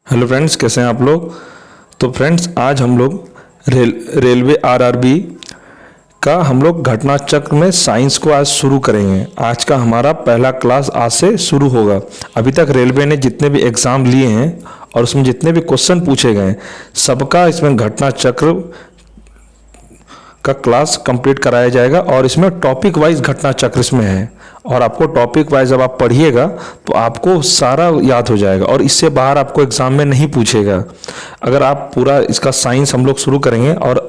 Hello friends, कैसे हैं आप लोग। तो फ्रेंड्स, आज हम लोग रेलवे आरआरबी का हम लोग घटना चक्र में साइंस को आज शुरू करेंगे। आज का हमारा पहला क्लास आज से शुरू होगा। अभी तक रेलवे ने जितने भी एग्ज़ाम लिए हैं और उसमें जितने भी क्वेश्चन पूछे गए हैं, सबका इसमें घटना चक्र का क्लास कंप्लीट कराया जाएगा और इसमें टॉपिक वाइज घटना चक्र इसमें है। और आपको टॉपिक वाइज जब आप पढ़िएगा तो आपको सारा याद हो जाएगा और इससे बाहर आपको एग्जाम में नहीं पूछेगा। अगर आप पूरा इसका साइंस हम लोग शुरू करेंगे और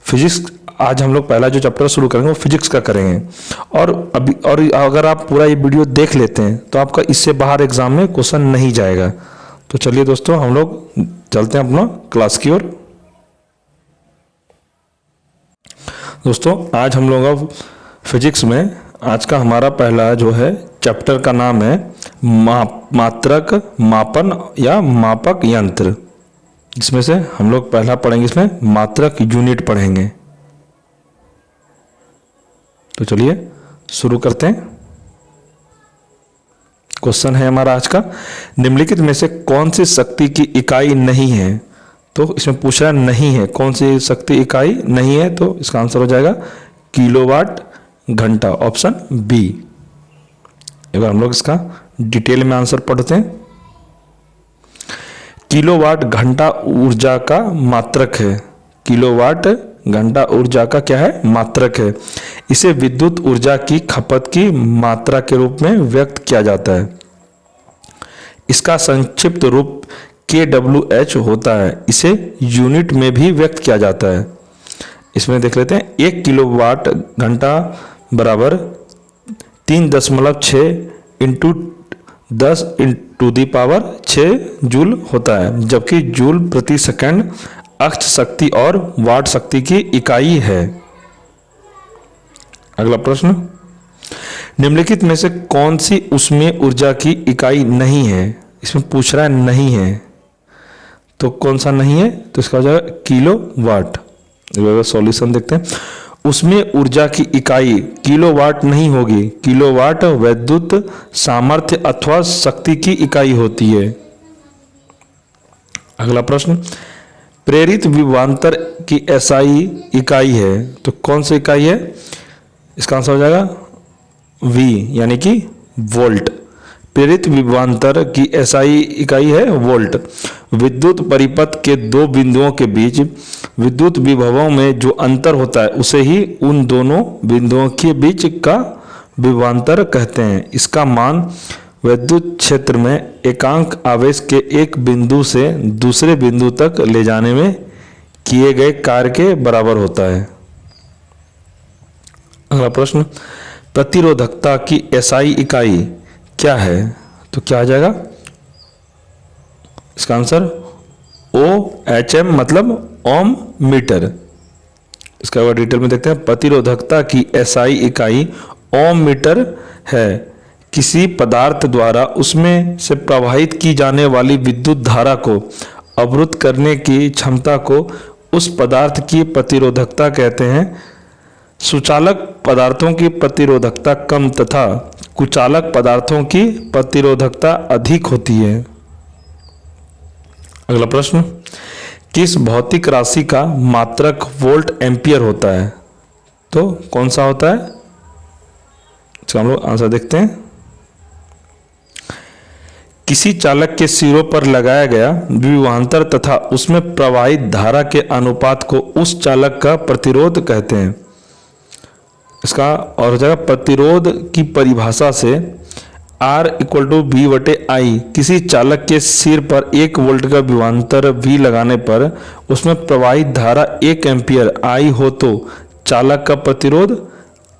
फिजिक्स, आज हम लोग पहला जो चैप्टर शुरू करेंगे वो फिजिक्स का करेंगे। और अगर आप पूरा ये वीडियो देख लेते हैं तो आपका इससे बाहर एग्जाम में क्वेश्चन नहीं जाएगा। तो चलिए दोस्तों, हम लोग चलते हैं अपना क्लास की ओर। दोस्तों, आज हम लोग अब फिजिक्स में आज का हमारा पहला जो है चैप्टर का नाम है मात्रक मापन या मापक यंत्र। जिसमें से हम लोग पहला पढ़ेंगे, इसमें मात्रक यूनिट पढ़ेंगे। तो चलिए शुरू करते हैं। क्वेश्चन है हमारा आज का, निम्नलिखित में से कौन सी शक्ति की इकाई नहीं है। तो इसमें पूछ रहा नहीं है, कौन सी शक्ति इकाई नहीं है, तो इसका आंसर हो जाएगा किलोवाट घंटा, ऑप्शन बी। एक बार हम लोग इसका डिटेल में आंसर पढ़ते हैं। किलोवाट घंटा ऊर्जा का मात्रक है। किलोवाट घंटा ऊर्जा का क्या है, मात्रक है। इसे विद्युत ऊर्जा की खपत की मात्रा के रूप में व्यक्त किया जाता है। इसका संक्षिप्त रूप kWh होता है। इसे यूनिट में भी व्यक्त किया जाता है। इसमें देख लेते हैं, 1 किलोवाट घंटा बराबर 3.6 into 10 to the power 6 joule होता है, जबकि जूल प्रति सेकंड अक्ष शक्ति और वाट शक्ति की इकाई है। अगला प्रश्न, निम्नलिखित में से कौन सी ऊष्मीय ऊर्जा की इकाई नहीं है। इसमें पूछ रहा है नहीं है, तो कौन सा नहीं है, तो इसका हो जाएगा किलोवाट। सॉल्यूशन देखते हैं। उसमें ऊर्जा की इकाई किलोवाट नहीं होगी। किलोवाट विद्युत सामर्थ्य अथवा शक्ति की इकाई होती है। अगला प्रश्न, प्रेरित विभवांतर की एसआई इकाई है, तो कौन सी इकाई है, इसका आंसर हो जाएगा वी, यानी कि वोल्ट। प्रेरित विभवांतर की एसआई इकाई है वोल्ट। विद्युत परिपथ के दो बिंदुओं के बीच विद्युत विभवों में जो अंतर होता है उसे ही उन दोनों बिंदुओं के बीच का विभवांतर कहते हैं। इसका मान विद्युत क्षेत्र में एकांक आवेश के एक बिंदु से दूसरे बिंदु तक ले जाने में किए गए कार्य के बराबर होता है। अगला प्रश्न, प्रतिरोधकता की एसआई इकाई क्या है, तो क्या आ जाएगा, इसका आंसर OHM मतलब ओम मीटर। इसका बाद डिटेल में देखते हैं। प्रतिरोधकता की एसआई इकाई ओम मीटर है। किसी पदार्थ द्वारा उसमें से प्रवाहित की जाने वाली विद्युत धारा को अवरुद्ध करने की क्षमता को उस पदार्थ की प्रतिरोधकता कहते हैं। सुचालक पदार्थों की प्रतिरोधकता कम तथा कुचालक पदार्थों की प्रतिरोधकता अधिक होती है। अगला प्रश्न, किस भौतिक राशि का मात्रक वोल्ट एम्पियर होता है, तो कौन सा होता है, इसका हम लोग आंसर देखते हैं। किसी चालक के सिरों पर लगाया गया विभवांतर तथा उसमें प्रवाहित धारा के अनुपात को उस चालक का प्रतिरोध कहते हैं। इसका और हो जाएगा, प्रतिरोध की परिभाषा से R = V/I। किसी चालक के सिर पर 1 वोल्ट का विभवांतर V लगाने पर उसमें प्रवाहित धारा 1 एम्पियर I हो तो चालक का प्रतिरोध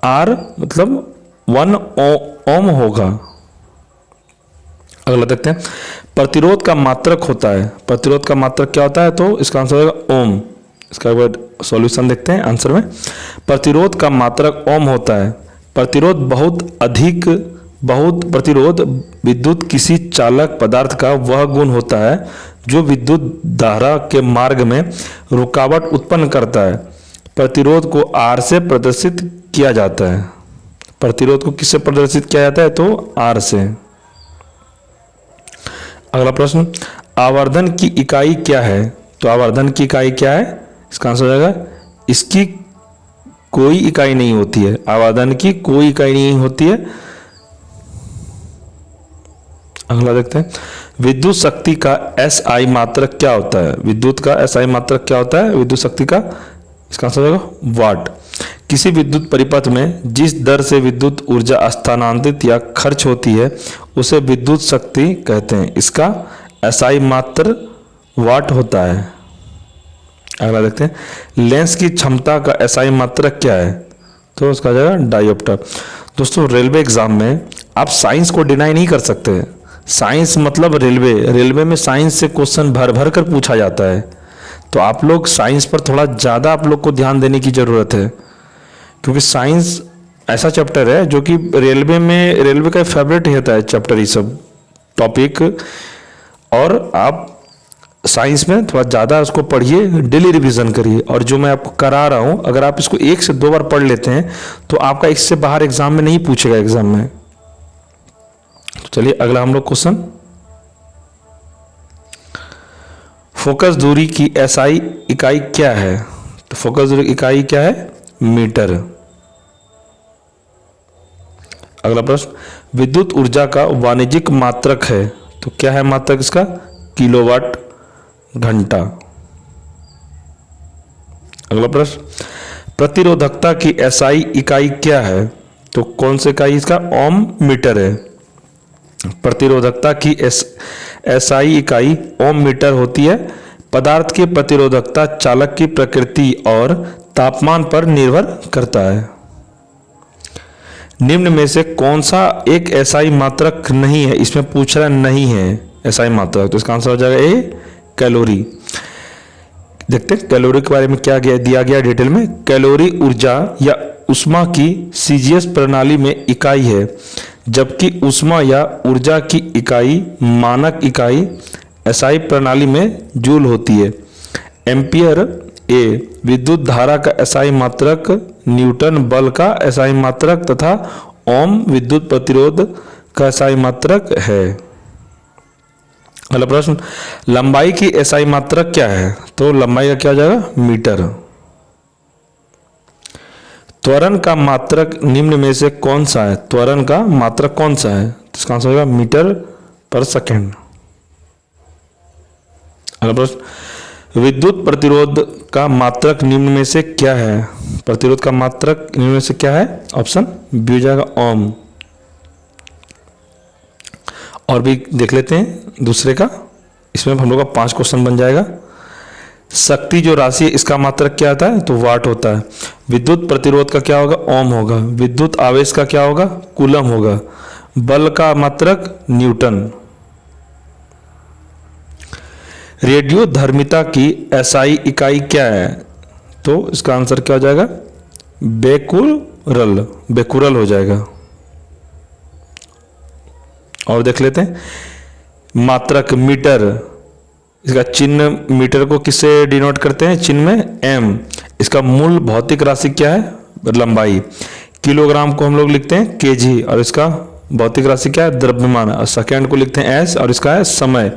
R मतलब 1 ओम होगा। अगला देखते हैं, प्रतिरोध का मात्रक होता है। प्रतिरोध का मात्रक क्या होता है, तो इसका आंसर होगा ओम। इसका बाद सॉल्यूशन देखते हैं आंसर में। प्रतिरोध का मात्रक ओम होता है। प्रतिरोध विद्युत किसी चालक पदार्थ का वह गुण होता है जो विद्युत धारा के मार्ग में रुकावट उत्पन्न करता है। प्रतिरोध को R से प्रदर्शित किया जाता है। प्रतिरोध को किससे प्रदर्शित किया जाता है, तो R से। अगला प्रश्न, आवर्धन की इकाई क्या है? तो आवर्धन की इकाई क्या है? इसका आंसर हो जाएगा, इसकी कोई इकाई नहीं होती है। आवर्धन की कोई इकाई नहीं होती है। अगला देखते हैं, विद्युत शक्ति का एसआई मात्रक क्या होता है? विद्युत का एसआई मात्रक क्या होता है? विद्युत शक्ति का, इसका आंसर हो जाएगा वाट। किसी विद्युत परिपथ में जिस दर से विद्युत ऊर्जा स्थानांतरित या खर्च होती है उसे विद्युत शक्ति कहते हैं। इसका एसआई मात्र वाट होता है। अगला देखते हैं, लेंस की क्षमता का एसआई मात्रक क्या है? तो उसका जाएगा डायोप्टर। दोस्तों रेलवे एग्जाम में आप साइंस को डिनाई नहीं कर सकते। साइंस मतलब रेलवे, रेलवे में साइंस से क्वेश्चन भर भर कर पूछा जाता है। तो आप लोग साइंस पर थोड़ा ज़्यादा आप लोग को ध्यान देने की ज़रूरत है, क्योंकि साइंस ऐसा चैप्टर है जो कि रेलवे में, रेलवे का फेवरेट ही होता है चैप्टर, ये सब टॉपिक। और आप साइंस में थोड़ा ज़्यादा उसको पढ़िए, डेली रिवीजन करिए। और जो मैं आपको करा रहा हूँ, अगर आप इसको 1 से 2 बार पढ़ लेते हैं तो आपका इससे बाहर एग्जाम में नहीं पूछेगा एग्जाम में। तो चलिए अगला हम लोग क्वेश्चन, फोकस दूरी की एसआई इकाई क्या है? तो फोकस दूरी इकाई क्या है? मीटर। अगला प्रश्न, विद्युत ऊर्जा का वाणिज्यिक मात्रक है, तो क्या है मात्रक इसका? किलोवाट घंटा। अगला प्रश्न, प्रतिरोधकता की एसआई इकाई क्या है? तो कौन सी इकाई इसका? ओम मीटर है। प्रतिरोधकता की एसआई इकाई ओम मीटर होती है। पदार्थ की प्रतिरोधकता चालक की प्रकृति और तापमान पर निर्भर करता है। निम्न में से कौन सा एक एसआई मात्रक नहीं है? इसमें पूछ रहा नहीं है एसआई मात्रक, तो इसका आंसर हो जाएगा ए, कैलोरी। देखते हैं कैलोरी के बारे में क्या दिया गया डिटेल में। कैलोरी ऊर्जा या ऊष्मा की सीजीएस प्रणाली में इकाई है, जबकि ऊष्मा या ऊर्जा की इकाई, मानक इकाई एसआई प्रणाली में जूल होती है। एम्पियर ए विद्युत धारा का एसआई मात्रक, न्यूटन बल का एसआई मात्रक तथा ओम विद्युत प्रतिरोध का एसआई मात्रक है। अगला प्रश्न, लंबाई की एसआई मात्रक क्या है? तो लंबाई का क्या हो जाएगा? मीटर। त्वरण का मात्रक निम्न में से कौन सा है? त्वरण का मात्रक कौन सा है? तो इसका आंसर होगा मीटर पर सेकेंड। अगला प्रश्न, विद्युत प्रतिरोध का मात्रक निम्न में से क्या है? प्रतिरोध का मात्रक निम्न में से क्या है? ऑप्शन बी हो जाएगा ओम। और भी देख लेते हैं दूसरे का, इसमें हम लोग का 5 क्वेश्चन बन जाएगा। शक्ति जो राशि है इसका मात्रक क्या आता है? तो वाट होता है। विद्युत प्रतिरोध का क्या होगा? ओम होगा। विद्युत आवेश का क्या होगा? कूलम होगा। बल का मात्रक न्यूटन। रेडियो धर्मिता की एसआई इकाई क्या है? तो इसका आंसर क्या हो जाएगा? बेकुरल, बेकुरल हो जाएगा। और देख लेते हैं मात्रक मीटर, इसका चिन्ह, मीटर को किससे डिनोट करते हैं? चिन्ह में एम। इसका मूल भौतिक राशि क्या है? लंबाई। किलोग्राम को हम लोग लिखते हैं केजी, और इसका भौतिक राशि क्या है? द्रव्यमान। और सेकेंड को लिखते हैं एस, और इसका है समय।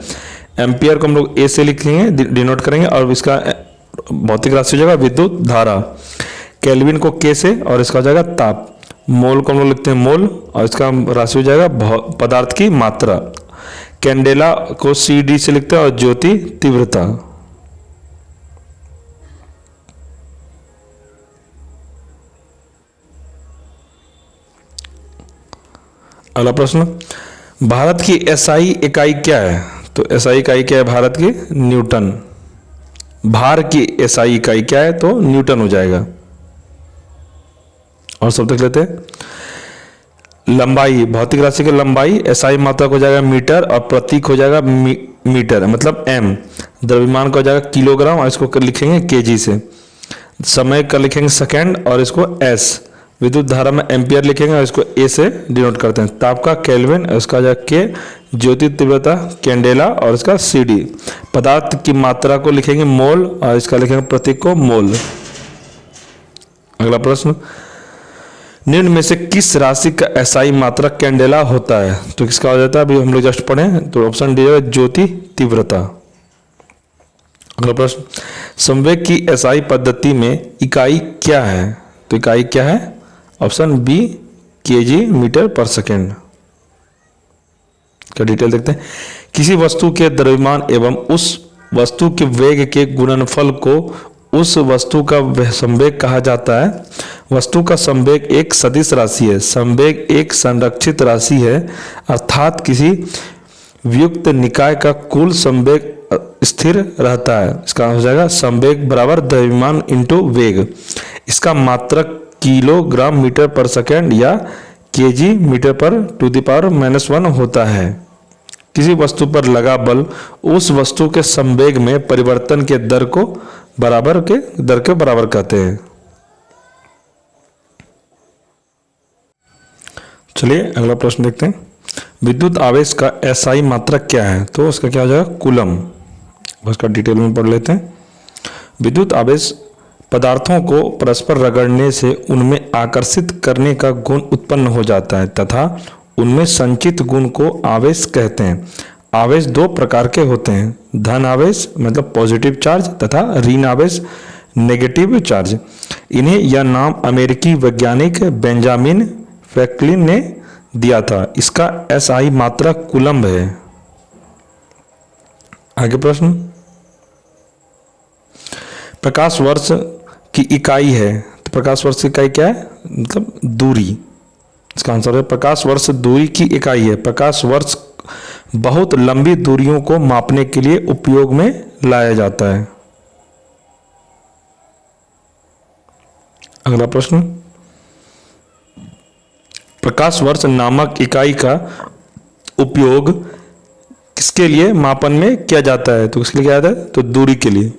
एम्पियर को हम लोग ए से लिखेंगे, डिनोट करेंगे, और इसका भौतिक राशि हो जाएगा विद्युत धारा। केल्विन को के से, और इसका हो जाएगा ताप। मोल को हम लोग लिखते हैं मोल, और इसका राशि हो जाएगा पदार्थ की मात्रा। कैंडेला को सी डी से लिखते हैं, और ज्योति तीव्रता। अगला प्रश्न, भारत की एसआई इकाई क्या है? तो एसआई इकाई क्या है भारत की? न्यूटन। भार की एसआई इकाई क्या है? तो न्यूटन हो जाएगा। और सब देख लेते हैं, लंबाई, भौतिक राशि की लंबाई एसआई मात्रक हो जाएगा मीटर, और प्रतीक हो जाएगा मीटर मतलब एम। द्रव्यमान का हो जाएगा किलोग्राम, और इसको लिखेंगे केजी से। समय का लिखेंगे सेकेंड, और इसको एस। विद्युत धारा में एम्पियर लिखेंगे, और इसको ए से डिनोट करते हैं। ताप का केल्विन, इसका हो जाएगा के। ज्योति तीव्रता कैंडेला, और इसका सी डी। पदार्थ की मात्रा को लिखेंगे मोल, और इसका लिखेंगे प्रतीक को मोल। अगला प्रश्न, निम्न में से किस राशि का एसआई मात्रक कैंडेला होता है? तो किसका हो जाता है? अभी हम लोग जस्ट पढ़े तो ऑप्शन डी है ज्योति तीव्रता। अगला प्रश्न, संवेग की एसआई पद्धति में इकाई क्या है? तो इकाई क्या है? ऑप्शन बी केजी मीटर पर सेकेंड। का डिटेल देखते हैं। किसी वस्तु के द्रव्यमान एवं उस वस्तु के वेग के गुणनफल को उस वस्तु का संवेग कहा जाता है। वस्तु का संवेग एक सदिश राशि है। संवेग एक संरक्षित राशि है, अर्थात किसी वियुक्त निकाय का कुल संवेग स्थिर रहता है। इसका हो जाएगा संवेग बराबर द्रव्यमान इंटू वेग। इसका मात्रक किलोग्राम मीटर पर सेकेंड या केजी मीटर पर टू द पावर -1 होता है। किसी वस्तु पर लगा बल उस वस्तु के संवेग में परिवर्तन के दर के बराबर कहते हैं। चलिए अगला प्रश्न देखते हैं। विद्युत आवेश का एसआई मात्रक क्या है? तो उसका क्या हो जाएगा? कूलम। उसका डिटेल में पढ़ लेते हैं। विद्युत आवेश पदार्थों को परस्पर रगड़ने से उनमें आकर्षित करने का गुण उत्पन्न हो जाता है तथा उनमें संचित गुण को आवेश कहते हैं। आवेश दो प्रकार के होते हैं, धन आवेश मतलब पॉजिटिव चार्ज तथा ऋण आवेश नेगेटिव चार्ज। इन्हें यह नाम अमेरिकी वैज्ञानिक बेंजामिन फ्रैंकलिन ने दिया था। इसका एसआई मात्रक कूलम्ब है। आगे प्रश्न, प्रकाश वर्ष की इकाई है। तो प्रकाश वर्ष की इकाई क्या है? मतलब दूरी। इसका आंसर है प्रकाश वर्ष दूरी की इकाई है। प्रकाश वर्ष बहुत लंबी दूरियों को मापने के लिए उपयोग में लाया जाता है। अगला प्रश्न, प्रकाश वर्ष नामक इकाई का उपयोग किसके लिए मापन में किया जाता है? तो किसके लिए किया जाता है? तो दूरी के लिए।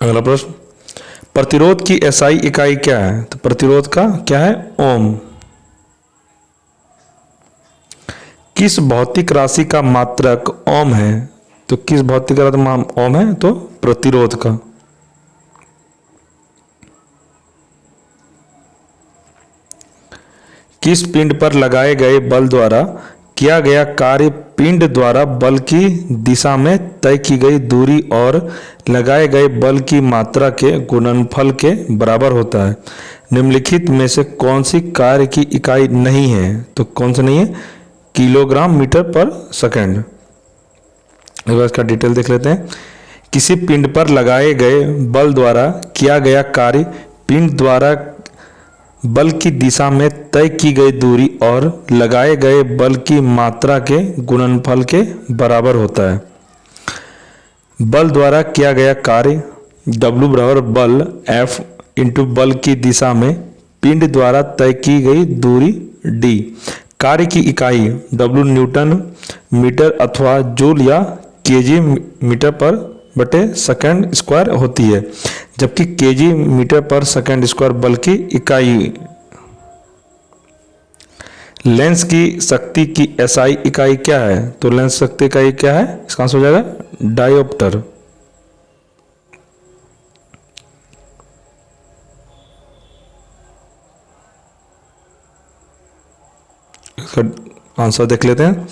अगला प्रश्न, प्रतिरोध की एसआई इकाई क्या है? तो प्रतिरोध का क्या है? ओम। किस भौतिक राशि का मात्रक ओम है? तो किस भौतिक राशि ओम है? तो प्रतिरोध का। किस पिंड पर लगाए गए बल द्वारा किया गया कार्य पिंड द्वारा बल की दिशा में तय की गई दूरी और लगाए गए बल की मात्रा के गुणनफल के बराबर होता है? निम्नलिखित में से कौन सी कार्य की इकाई नहीं है? तो कौन सा नहीं है? किलोग्राम मीटर पर सेकेंड। एक बार इसका डिटेल देख लेते हैं। किसी पिंड पर लगाए गए बल द्वारा किया गया कार्य पिंड द्वारा बल की दिशा में तय की गई दूरी और लगाए गए बल की मात्रा के गुणनफल के बराबर होता है। बल द्वारा किया गया कार्य W बराबर बल F इंटू बल की दिशा में पिंड द्वारा तय की गई दूरी D। कार्य की इकाई W न्यूटन मीटर अथवा जूल या केजी मीटर पर बटे सेकंड स्क्वायर होती है, जबकि केजी मीटर पर सेकंड स्क्वायर बल की इकाई। लेंस की शक्ति की एसआई इकाई क्या है? तो लेंस शक्ति इकाई क्या है? इसका आंसर हो जाएगा डायोप्टर। इसका आंसर देख लेते हैं।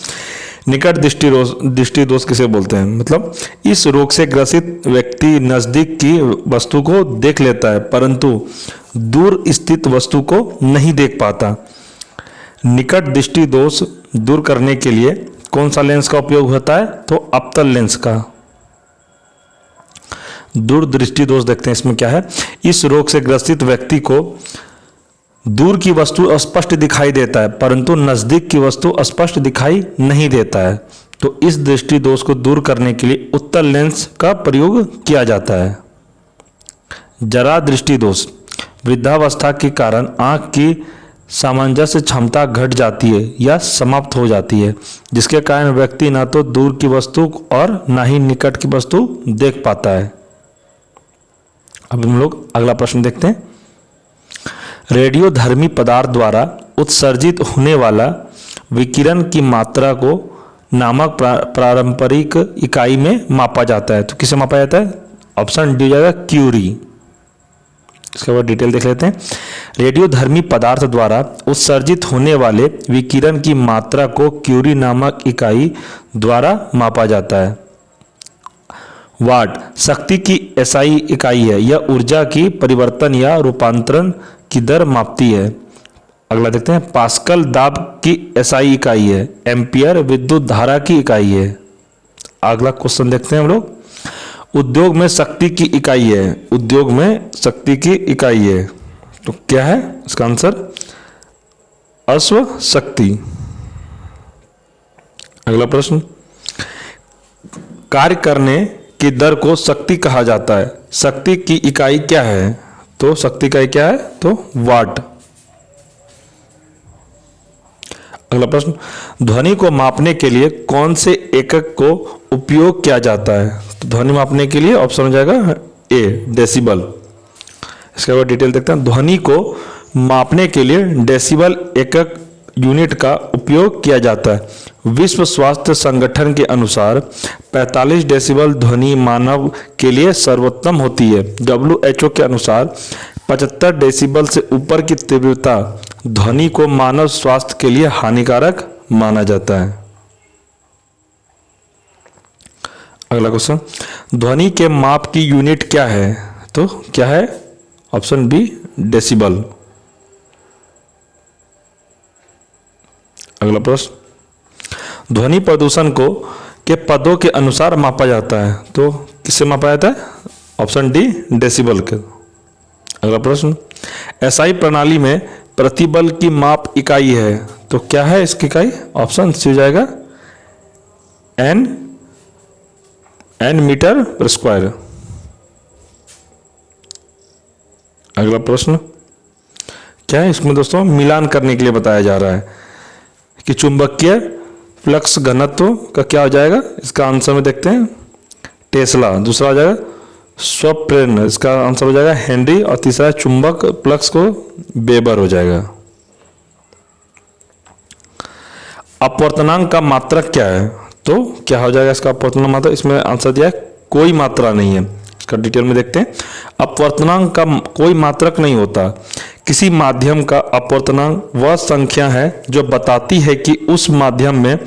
निकट दृष्टि दोष किसे बोलते हैं? मतलब इस रोग से ग्रसित व्यक्ति नजदीक की वस्तु को देख लेता है परंतु दूर स्थित वस्तु को नहीं देख पाता। निकट दृष्टि दोष दूर करने के लिए कौन सा लेंस का उपयोग होता है? तो अवतल लेंस का। दूर दृष्टि दोष देखते हैं इसमें क्या है। इस रोग से ग्रसित व्यक्ति को दूर की वस्तु स्पष्ट दिखाई देता है परंतु नजदीक की वस्तु स्पष्ट दिखाई नहीं देता है। तो इस दृष्टि दोष को दूर करने के लिए उत्तल लेंस का प्रयोग किया जाता है। जरा दृष्टि दोष वृद्धावस्था के कारण आंख की सामंजस्य क्षमता घट जाती है या समाप्त हो जाती है, जिसके कारण व्यक्ति ना तो दूर की वस्तु और ना ही निकट की वस्तु देख पाता है। अब हम लोग अगला प्रश्न देखते हैं। रेडियोधर्मी पदार्थ द्वारा उत्सर्जित होने वाला विकिरण की मात्रा को नामक पारंपरिक इकाई में मापा जाता है। तो किसे मापा जाता है? ऑप्शन डी हो जाएगा क्यूरी। इसके बाद डिटेल देख लेते हैं। रेडियोधर्मी पदार्थ द्वारा उत्सर्जित होने वाले विकिरण की मात्रा को क्यूरी नामक इकाई द्वारा मापा जाता है। वाट शक्ति की एसआई इकाई है। यह ऊर्जा की परिवर्तन या रूपांतरण की दर मापती है। अगला देखते हैं। पास्कल दाब की एसआई इकाई है। एम्पियर विद्युत धारा की इकाई है। अगला क्वेश्चन देखते हैं हम लोग। उद्योग में शक्ति की इकाई है। उद्योग में शक्ति की इकाई है तो क्या है इसका आंसर? अश्व शक्ति। अगला प्रश्न। कार्य करने की दर को शक्ति कहा जाता है। शक्ति की इकाई क्या है? तो शक्ति इकाई क्या है? तो वाट। अगला प्रश्न। ध्वनि को मापने के लिए कौन से एकक को उपयोग किया जाता है? तो ध्वनि मापने के लिए ऑप्शन हो जाएगा ए, डेसिबल। इसके बाद डिटेल देखते हैं। ध्वनि को मापने के लिए डेसिबल एकक यूनिट का उपयोग किया जाता है। विश्व स्वास्थ्य संगठन के अनुसार 45 डेसिबल ध्वनि मानव के लिए सर्वोत्तम होती है। WHO के अनुसार 75 डेसिबल से ऊपर की तीव्रता ध्वनि को मानव स्वास्थ्य के लिए हानिकारक माना जाता है। अगला क्वेश्चन। ध्वनि के माप की यूनिट क्या है? तो क्या है? Option B, decibel. अगला प्रश्न। ध्वनि प्रदूषण को के पदों के अनुसार मापा जाता है। तो किससे मापा जाता है? ऑप्शन डी, डेसिबल के। अगला प्रश्न। एसआई प्रणाली में प्रतिबल की माप इकाई है तो क्या है इसकी इकाई? ऑप्शन सी हो जाएगा एन मीटर पर स्क्वायर। अगला प्रश्न क्या है इसमें दोस्तों? मिलान करने के लिए बताया जा रहा है कि चुंबकीय फ्लक्स घनत्व का क्या हो जाएगा। इसका आंसर में देखते हैं टेस्ला। दूसरा हो जाएगा स्वप्रेरण, इसका आंसर हो जाएगा हेनरी। और तीसरा चुंबक फ्लक्स को वेबर हो जाएगा। अपवर्तनांक का मात्रक क्या है? तो क्या हो जाएगा इसका अपवर्तनांक मात्रक? इसमें आंसर दिया है कोई मात्रा नहीं है। इसका डिटेल में देखते हैं। अपवर्तनांक का कोई मात्रक नहीं होता। किसी माध्यम का अपवर्तनांक वह संख्या है जो बताती है कि उस माध्यम में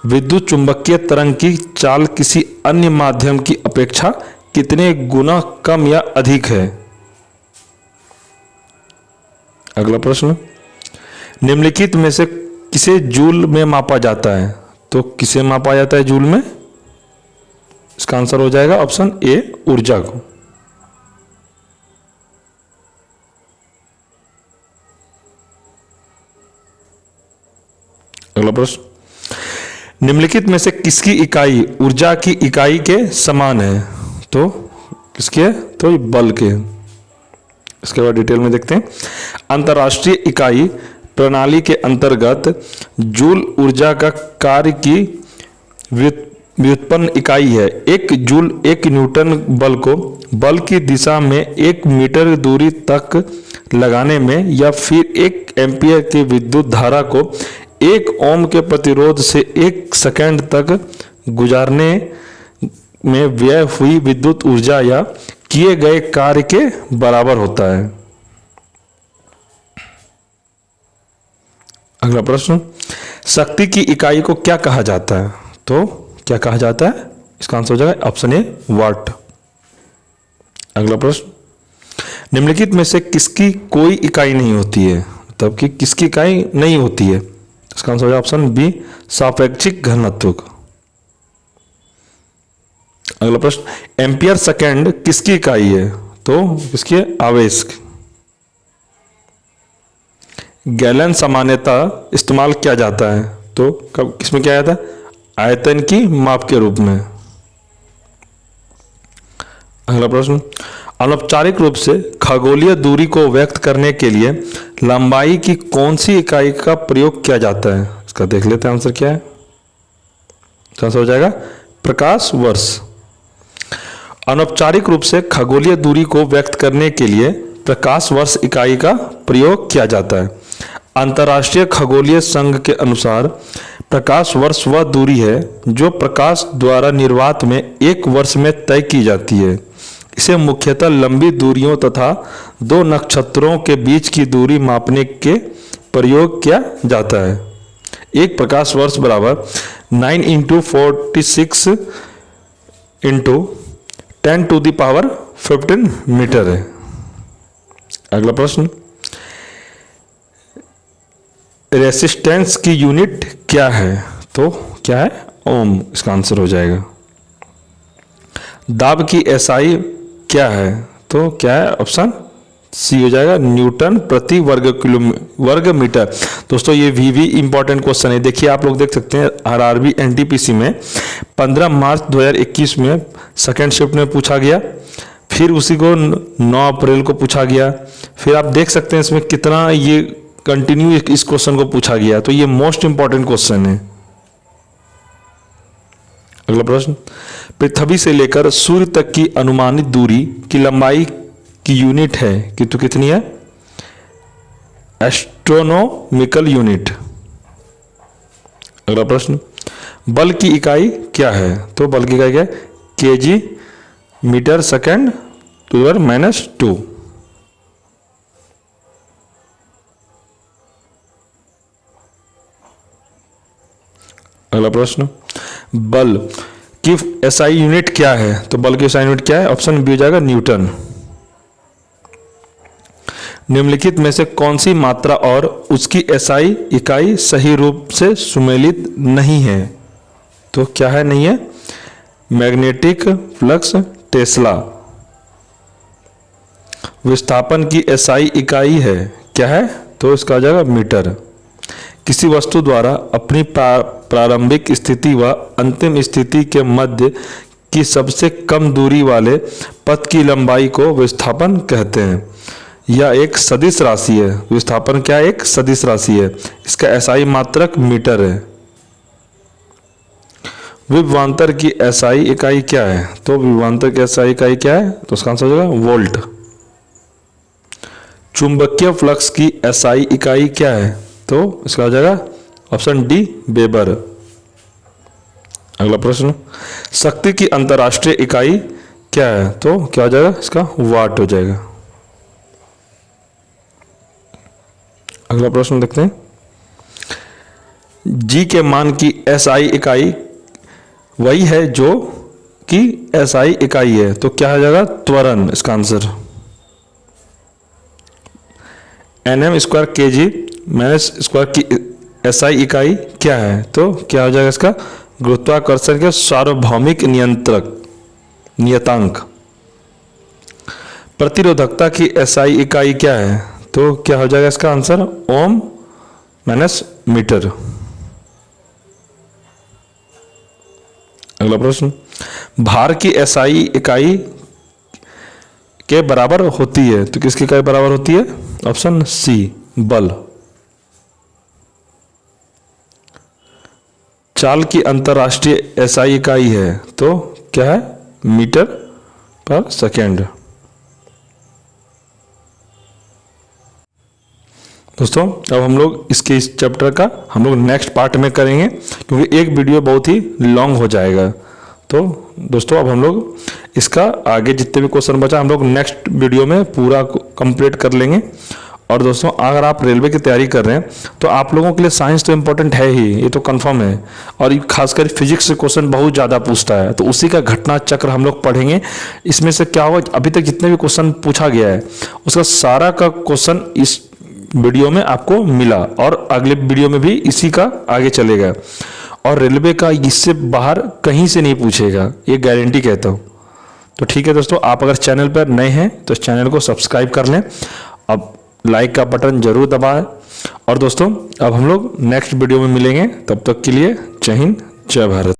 विद्युत चुंबकीय तरंग की चाल किसी अन्य माध्यम की अपेक्षा कितने गुना कम या अधिक है। अगला प्रश्न। निम्नलिखित में से किसे जूल में मापा जाता है? तो किसे मापा जाता है जूल में? इसका आंसर हो जाएगा ऑप्शन ए, ऊर्जा को। अगला प्रश्न। निम्नलिखित में से किसकी इकाई ऊर्जा की इकाई के समान है? तो किसके? तो बल के। इसके बाद डिटेल में देखते हैं। अंतर्राष्ट्रीय इकाई प्रणाली के अंतर्गत जूल ऊर्जा का कार्य की व्युत्पन्न इकाई है। एक जूल 1 न्यूटन बल को बल की दिशा में 1 मीटर दूरी तक लगाने में या फिर 1 एम्पियर की विद्युत धारा को 1 ओम के प्रतिरोध से 1 सेकंड तक गुजारने में व्यय हुई विद्युत ऊर्जा या किए गए कार्य के बराबर होता है। अगला प्रश्न। शक्ति की इकाई को क्या कहा जाता है? तो क्या कहा जाता है? इसका आंसर हो जाएगा ऑप्शन ए, वाट। अगला प्रश्न। निम्नलिखित में से किसकी कोई इकाई नहीं होती है? मतलब कि किसकी इकाई नहीं होती है? इसका आंसर हो जाएगा ऑप्शन बी, सापेक्षिक घनत्व। अगला प्रश्न। एम्पियर सेकेंड किसकी इकाई है? तो किसकी? आवेश। गैलन सामान्यतः इस्तेमाल किया जाता है तो कब किसमें किया जाता है? आयतन की माप के रूप में। अगला प्रश्न। अनौपचारिक रूप से खगोलीय दूरी को व्यक्त करने के लिए लंबाई की कौन सी इकाई का प्रयोग किया जाता है? इसका देख लेते हैं आंसर क्या है। आंसर हो जाएगा प्रकाश वर्ष। अनौपचारिक रूप से खगोलीय दूरी को व्यक्त करने के लिए प्रकाश वर्ष इकाई का प्रयोग किया जाता है। अंतर्राष्ट्रीय खगोलीय संघ के अनुसार प्रकाश वर्ष वह दूरी है जो प्रकाश द्वारा निर्वात में 1 वर्ष में तय की जाती है। इसे मुख्यतः लंबी दूरियों तथा दो नक्षत्रों के बीच की दूरी मापने के प्रयोग किया जाता है। एक प्रकाश वर्ष बराबर 9 इंटू 46 इंटू 10⁻15 मीटर है। अगला प्रश्न, रेसिस्टेंस की यूनिट क्या है? तो क्या है? ओम, इसका आंसर हो जाएगा। दाब की एसआई क्या है? तो क्या है? ऑप्शन सी हो जाएगा, न्यूटन प्रति वर्ग मीटर। दोस्तों ये वीवी इंपॉर्टेंट क्वेश्चन है। देखिए आप लोग देख सकते हैं आरआरबी एनटीपीसी में 15 मार्च 2021 में सेकेंड शिफ्ट में पूछा गया, फिर उसी को 9 अप्रैल को पूछा गया। फिर आप देख सकते हैं इसमें कितना ये कंटिन्यू इस क्वेश्चन को पूछा गया, तो ये मोस्ट इंपॉर्टेंट क्वेश्चन है। अगला प्रश्न, पृथ्वी से लेकर सूर्य तक की अनुमानित दूरी की लंबाई की यूनिट है कि तो कितनी है? Astronomical unit. अगला प्रश्न, बल की इकाई क्या है? तो बल की इकाई क्या है? KG metre second to the -2। अगला प्रश्न, बल की एसआई यूनिट क्या है? तो बल की एसआई यूनिट क्या है? ऑप्शन बी हो जाएगा, न्यूटन। निम्नलिखित में से कौन सी मात्रा और उसकी एसआई इकाई सही रूप से सुमेलित नहीं है? तो क्या है? नहीं है? Magnetic flux Tesla. विस्थापन की एसआई इकाई है क्या है? तो इसका आ जाएगा मीटर। किसी वस्तु द्वारा अपनी प्रारंभिक स्थिति व अंतिम स्थिति के मध्य की सबसे कम दूरी वाले पथ की लंबाई को विस्थापन कहते हैं। यह एक सदिश राशि है। विस्थापन क्या है? एक सदिश राशि है। इसका एसआई मात्रक मीटर है। विभवांतर की एसआई इकाई क्या है? तो विभवांतर की एसआई इकाई क्या है? तो उसका आंसर हो जाएगा वोल्ट। चुंबकीय फ्लक्स की एसआई इकाई क्या है? तो इसका हो जाएगा ऑप्शन डी, वेबर। अगला प्रश्न, शक्ति की अंतर्राष्ट्रीय इकाई क्या है? तो क्या हो जाएगा? इसका वाट हो जाएगा। अगला प्रश्न देखते हैं, जी के मान की एसआई इकाई वही है जो कि एसआई इकाई है, तो क्या हो जाएगा? त्वरण। इसका answer nm² kg minus square की एसआई इकाई क्या है? तो क्या हो जाएगा? इसका गुरुत्वाकर्षण के सार्वभौमिक नियतांक। प्रतिरोधकता की एसआई इकाई क्या है? तो क्या हो जाएगा? इसका आंसर ओम माइनस मीटर। अगला प्रश्न, भार की एसआई इकाई के बराबर होती है, तो किसकी इकाई बराबर होती है? ऑप्शन सी, बल। चाल की अंतर्राष्ट्रीय एसआई इकाई है, तो क्या है? मीटर पर सेकेंड। दोस्तों अब हम लोग इसके इस चैप्टर का हम लोग नेक्स्ट पार्ट में करेंगे, क्योंकि एक वीडियो बहुत ही लॉन्ग हो जाएगा। तो दोस्तों अब हम लोग इसका आगे जितने भी क्वेश्चन बचा हम लोग नेक्स्ट वीडियो में पूरा कंप्लीट कर लेंगे। और दोस्तों अगर आप रेलवे की तैयारी कर रहे हैं तो आप लोगों के लिए साइंस तो इम्पोर्टेंट है ही, ये तो कंफर्म है। और खासकर फिजिक्स से क्वेश्चन बहुत ज़्यादा पूछता है, तो उसी का घटना चक्र हम लोग पढ़ेंगे। इसमें से क्या होगा, अभी तक जितने भी क्वेश्चन पूछा गया है उसका सारा का क्वेश्चन इस वीडियो में आपको मिला, और अगले वीडियो में भी इसी का आगे चलेगा। और रेलवे का इससे बाहर कहीं से नहीं पूछेगा, ये गारंटी कहता हूँ। तो ठीक है दोस्तों, आप अगर चैनल पर नए हैं तो इस चैनल को सब्सक्राइब कर लें, अब लाइक का बटन जरूर दबाएं। और दोस्तों अब हम लोग नेक्स्ट वीडियो में मिलेंगे, तब तक के लिए जय हिंद, जय भारत।